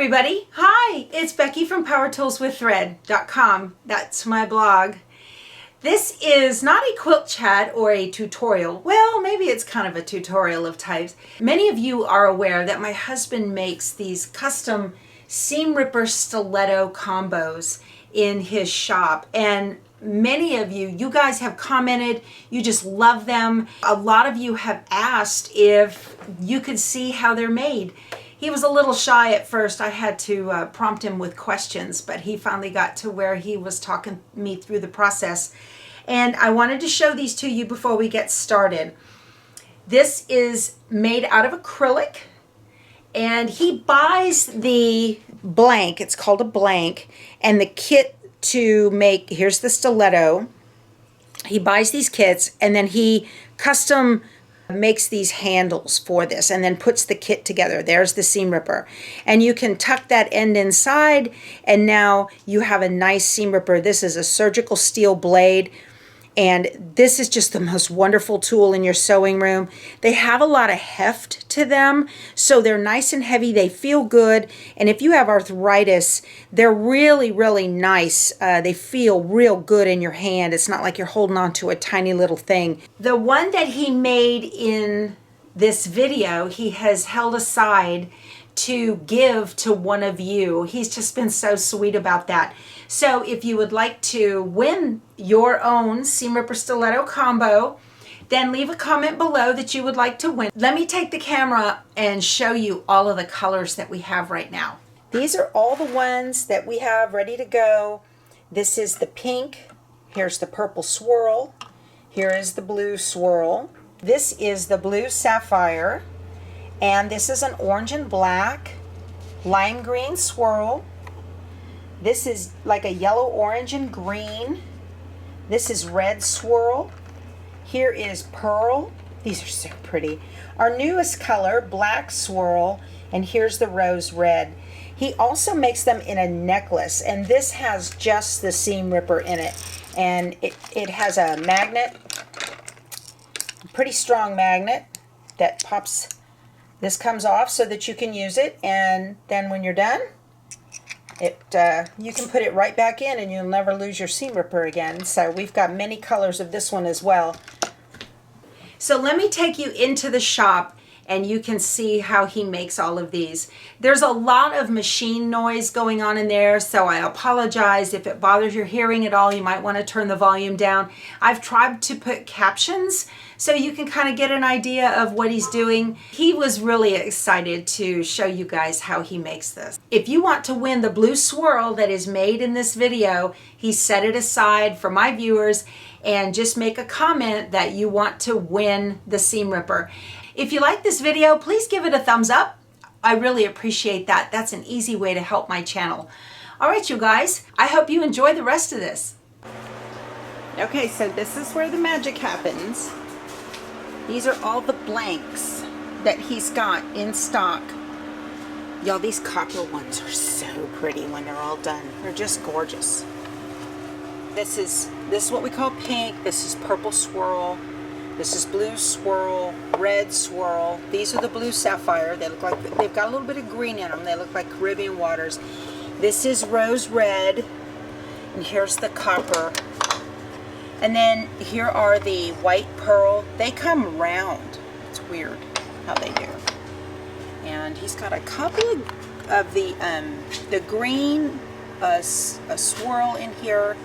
everybody. Hi, it's Becky from powertoolswiththread.com. That's my blog. This is not a quilt chat or a tutorial. Well, maybe it's kind of a tutorial of types. Many of you are aware that my husband makes these custom seam ripper stiletto combos in his shop, and many of you guys have commented, you just love them. A lot of you have asked if you could see how they're made. He was a little shy at first. I had to prompt him with questions, but he finally got to where he was talking me through the process. And I wanted to show these to you before we get started. This is made out of acrylic, and he buys the blank, it's called a blank, and the kit to make, here's the stiletto. He buys these kits and then he custom makes these handles for this and then puts the kit together. There's the seam ripper, and you can tuck that end inside, and now you have a nice seam ripper. This is a surgical steel blade, and this is just the most wonderful tool in your sewing room. They have a lot of heft to them, so they're nice and heavy. They feel good, and if you have arthritis, they're really, really nice. They feel real good in your hand. It's not like you're holding on to a tiny little thing. The one that he made in this video, he has held aside to give to one of you. He's just been so sweet about that. So if you would like to win your own seam ripper stiletto combo, then leave a comment below that you would like to win. Let me take the camera and show you all of the colors that we have right now. These are all the ones that we have ready to go. This is the pink. Here's the purple swirl. Here is the blue swirl. This is the blue sapphire. And this is an orange and black, lime green swirl. This is like a yellow, orange, and green. This is red swirl. Here is pearl. These are so pretty. Our newest color, black swirl, and here's the rose red. He also makes them in a necklace, and this has just the seam ripper in it. And it has a magnet, a pretty strong magnet that pops. This comes off so that you can use it, and then when you're done, you can put it right back in and you'll never lose your seam ripper again. So we've got many colors of this one as well. So let me take you into the shop and you can see how he makes all of these. There's a lot of machine noise going on in there, so I apologize if it bothers your hearing at all. You might want to turn the volume down. I've tried to put captions so you can kind of get an idea of what he's doing. He was really excited to show you guys how he makes this. If you want to win the blue swirl that is made in this video, he set it aside for my viewers, and just make a comment that you want to win the seam ripper. If you like this video, please give it a thumbs up. I really appreciate that. That's an easy way to help my channel. All right, you guys, I hope you enjoy the rest of this. Okay, so this is where the magic happens. These are all the blanks that he's got in stock. Y'all, these copper ones are so pretty when they're all done. They're just gorgeous. This is what we call pink. This is purple swirl. This is blue swirl, red swirl. These are the blue sapphire. They look like they've got a little bit of green in them. They look like Caribbean waters. This is rose red, and here's the copper. And then here are the white pearl. They come round. It's weird how they do. And he's got a couple of the green, a swirl in here,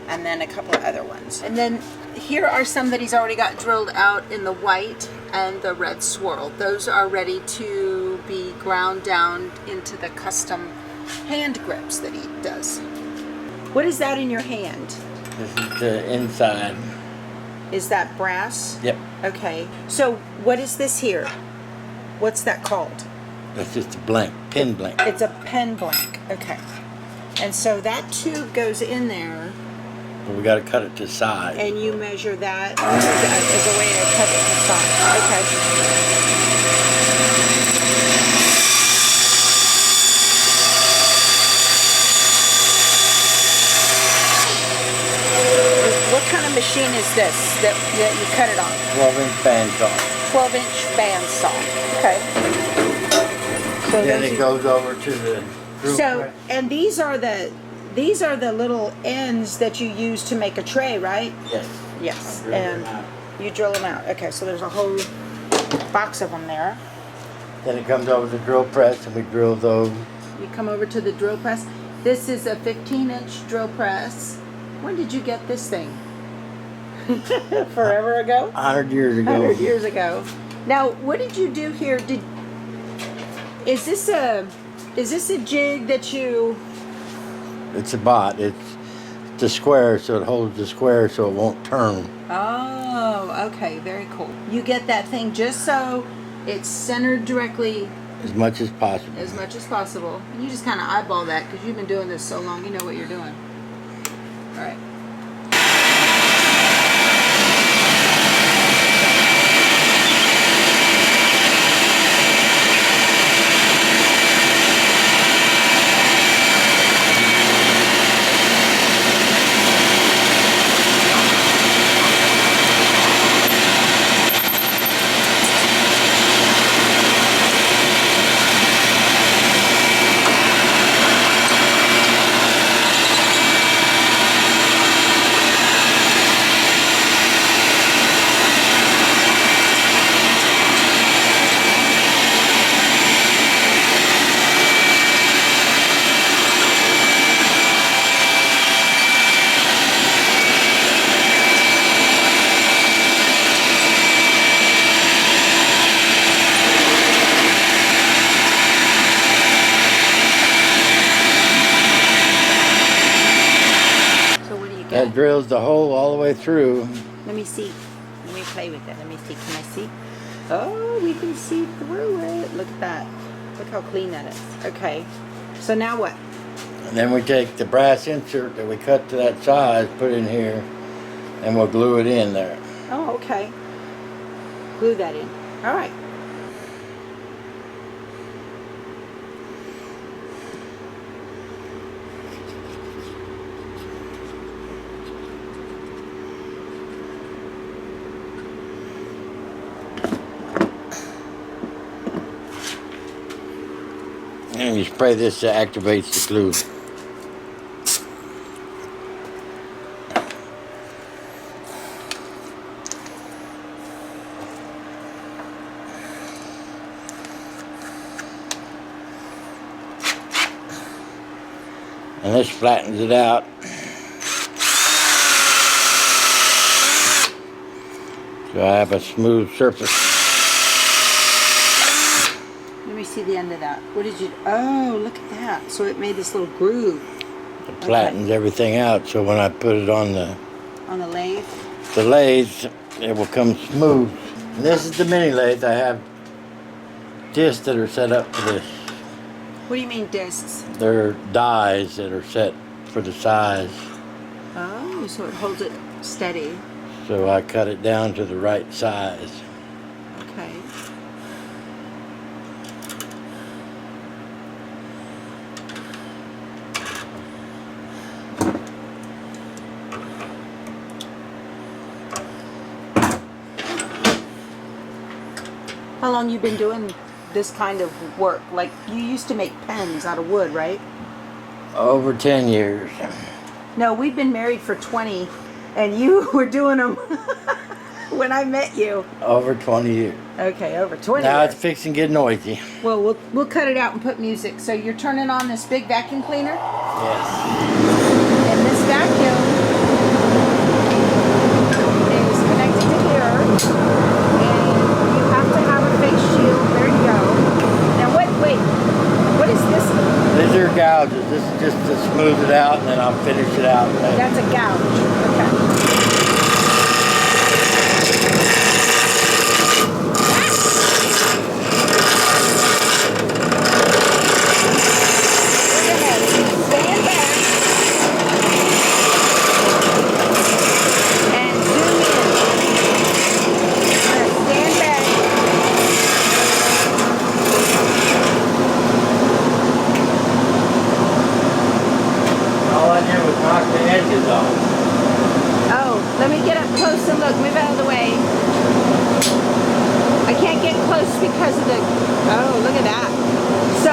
and then a couple of other ones. And then here are some that he's already got drilled out in the white and the red swirl. Those are ready to be ground down into the custom hand grips that he does. What is that in your hand? This is the inside. Is that brass? Yep. Okay. So what is this here? What's that called? That's just a blank, pen blank. It's a pen blank. Okay. And so that tube goes in there. But we got to cut it to size. And you measure that as a way to cut it to size. Okay. What kind of machine is this that you cut it on? 12-inch band saw. 12-inch band saw. Okay. Then it goes over to the drill press. And these are the little ends that you use to make a tray, right? Yes. Yes. Drill And them out. you drill them out. Okay, so there's a whole box of them there. Then it comes over to the drill press and we drill those. You come over to the drill press. This is a 15-inch drill press. When did you get this thing? Forever ago? 100 years ago. 100 years ago. Now, what did you do here? Is this a jig that you? It's a bot. It's the square, so it holds the square so it won't turn. Oh, okay, very cool. You get that thing just so it's centered directly As much as possible. as much as possible. And you just kind of eyeball that because you've been doing this so long, you know what you're doing. All right. That drills the hole all the way through. Let me see. Let me play with it. Let me see. Can I see? Oh, we can see through it. Look at that. Look how clean that is. Okay. So now what? And then we take the brass insert that we cut to that size, put in here, and we'll glue it in there. Oh, okay. Glue that in. All right. And you spray this to activate the glue. And this flattens it out. So I have a smooth surface. Let me see the end of that. What did you? Oh, look at that. So it made this little groove. It flattens everything out, so when I put it on the lathe, it will come smooth. And this is the mini lathe. I have discs that are set up for this. What do you mean discs? They're dies that are set for the size. Oh, so it holds it steady. So I cut it down to the right size. Okay. How long you been doing this kind of work? Like, you used to make pens out of wood, right? Over 10 years. No, we've been married for 20, and you were doing them when I met you. Over 20 years. Okay, over 20 Now years. it's fixing to get noisy. Well, we'll cut it out and put music. So you're turning on this big vacuum cleaner? Yes. And this vacuum is connected to here. And you have to have a face shield. There you go. Now wait, what is this? These are gouges. This is just to smooth it out, and then I'll finish it out. That's a gouge. Okay. Let me get up close and look. Move out of the way. I can't get close because of the... Oh, look at that. So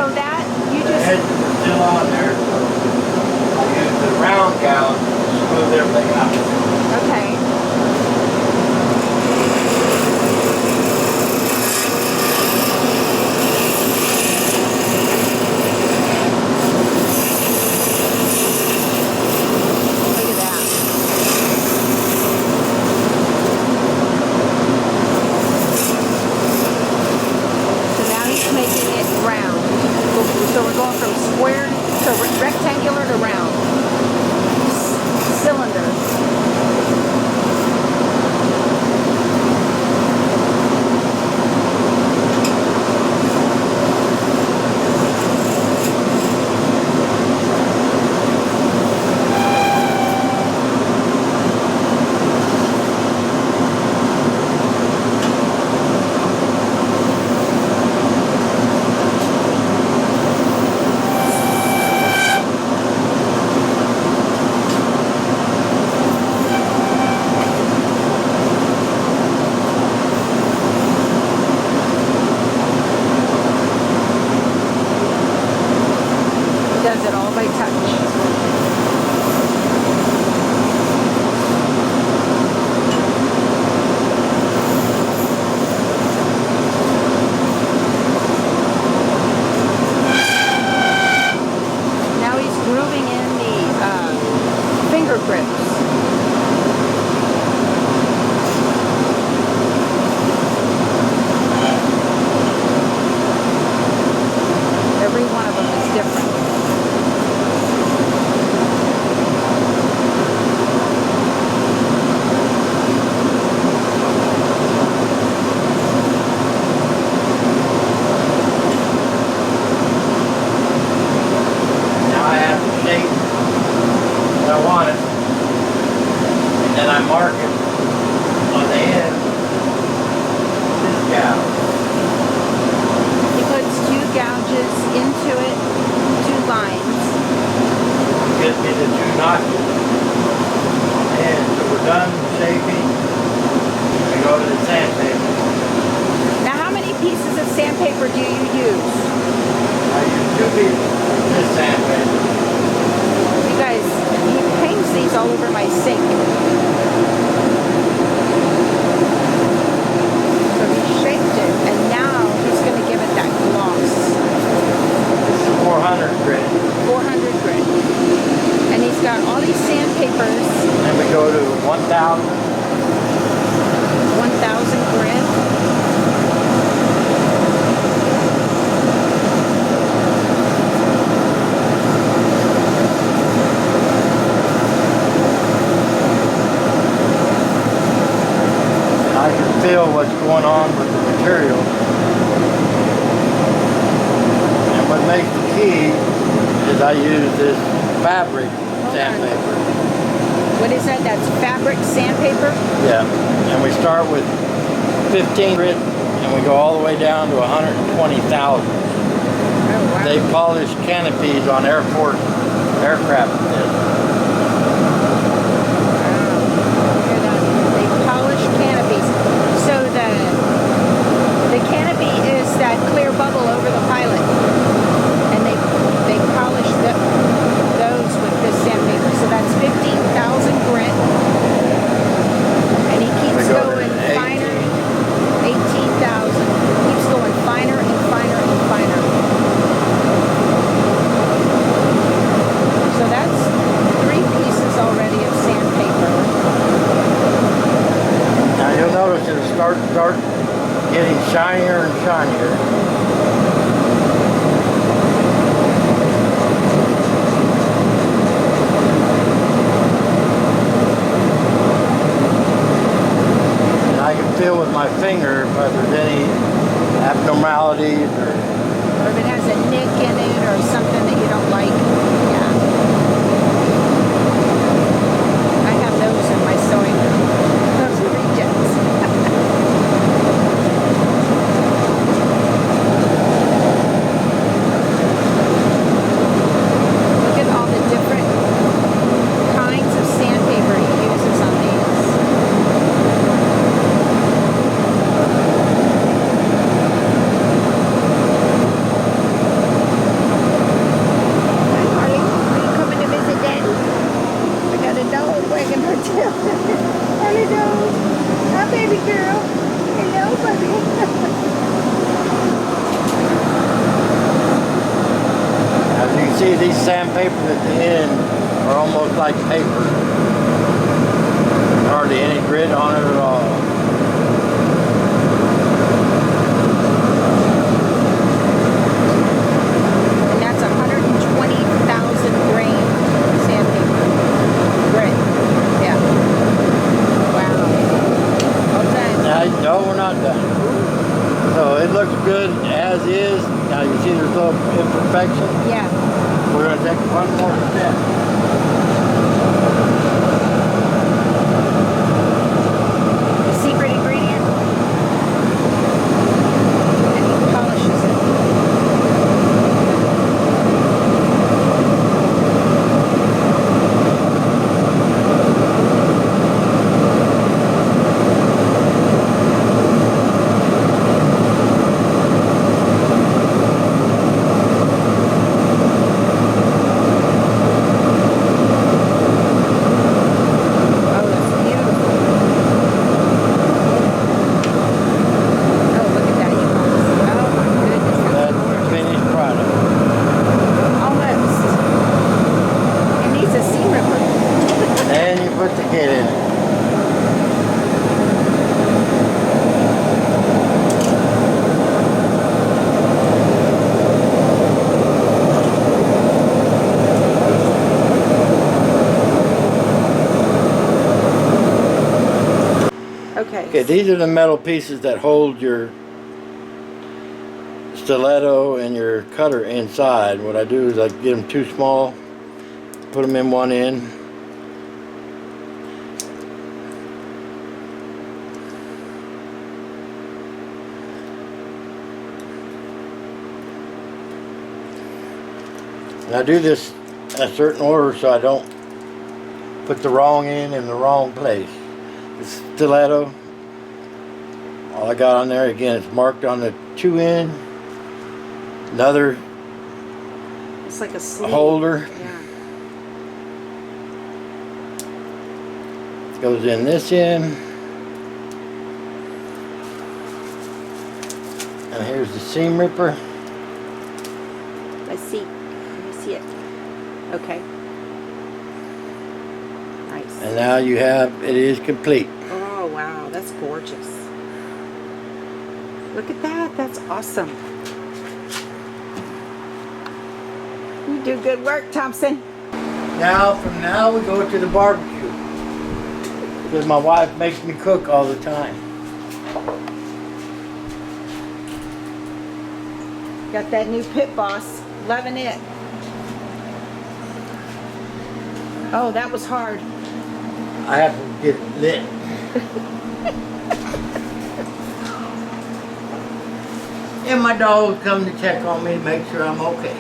I mark it on the end. This gouge. He puts 2 gouges into it, 2 lines. Gives me the 2 notches. And so we're done shaping. We go to the sandpaper. Now, how many pieces of sandpaper do you use? I use 2 pieces of this sandpaper. You guys, he paints these all over my sink. So he shaped it, and now he's going to give it that gloss. This is 400 grit. 400 grit. And he's got all these sandpapers. And we go to 1,000. 1,000 grit. I can feel what's going on with the material. And what makes the key is I use this fabric sandpaper. What is that? That's fabric sandpaper? Yeah. And we start with 15 grit and we go all the way down to 120,000. Oh, wow. They polish canopies on aircraft with this. They polish canopies. So the canopy is that clear bubble over the pilot, and they polish those with this sandpaper. So that's 15,000 grit, and he keeps going finer. 18,000. Keeps going finer and finer and finer. So that's 3 pieces already of sandpaper. Now you'll notice it'll start getting shinier and shinier. And I can feel with my finger if there's any abnormalities or Or if it has a nick in it or something that you don't like. Yeah. I have those in my sewing room. Those rejects. Look at all the different kinds of sandpaper he uses on these. Hi, Harley. Are you coming to visit Daddy? I got a dog wagging her tail. Harley dog. Hi, baby girl. Hello, baby. as you can see, these sandpapers at the end are almost like paper. Hardly any grit on it at all. And that's 120,000 grain sandpaper. Grit. Yeah. Wow. Well done. No, we're not done. So it looks good as is. Now you see there's little imperfections. Yeah. We're going to take one more step. The secret ingredient. And he polishes it. Oh, that's beautiful. Oh, look at that. Oh, my goodness. That's the finished product. Almost. It needs a seam ripper. Then you put the kit in it. Okay. Okay, these are the metal pieces that hold your stiletto and your cutter inside. What I do is I get them too small, put them in one end, And I do this in a certain order so I don't put the wrong end in the wrong place. The stiletto, all I got on there, again, it's marked on the 2 end. Another It's like a sleeve. holder. Yeah. Goes in this end. And here's the seam ripper. Let's see. Let me see it. Okay. Nice. And now you have, it is complete. Oh, wow. That's gorgeous. Look at that. That's awesome. You do good work, Thompson. Now, from now we go to the barbecue. Because my wife makes me cook all the time. Got that new Pit Boss. Loving it. Oh, that was hard. I have to get it lit. And my dog come to check on me to make sure I'm okay.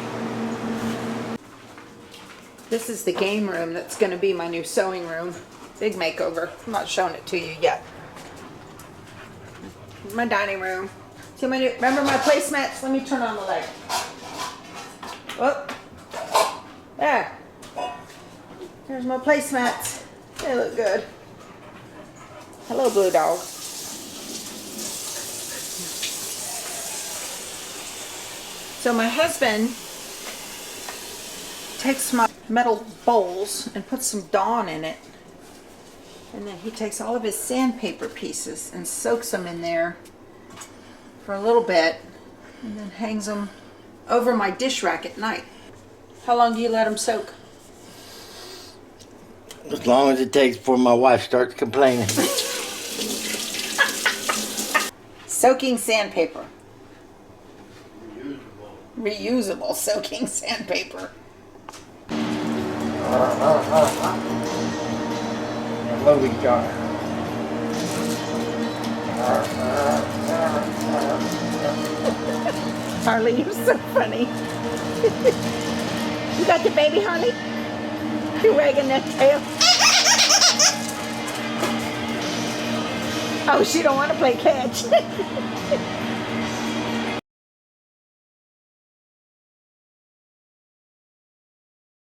This is the game room that's going to be my new sewing room. Big makeover. I'm not showing it to you yet. My dining room. See my new, remember my placemats? Let me turn on the light. Oh, there. There's my placemats. They look good. Hello, Blue Dog. So my husband takes my metal bowls and puts some Dawn in it. And then he takes all of his sandpaper pieces and soaks them in there for a little bit and then hangs them over my dish rack at night. How long do you let them soak? As long as it takes before my wife starts complaining. Soaking sandpaper. Reusable soaking sandpaper. Loading jar. Harley, you're so funny. You got the baby, Harley? You're wagging that tail. Oh, she don't want to play catch.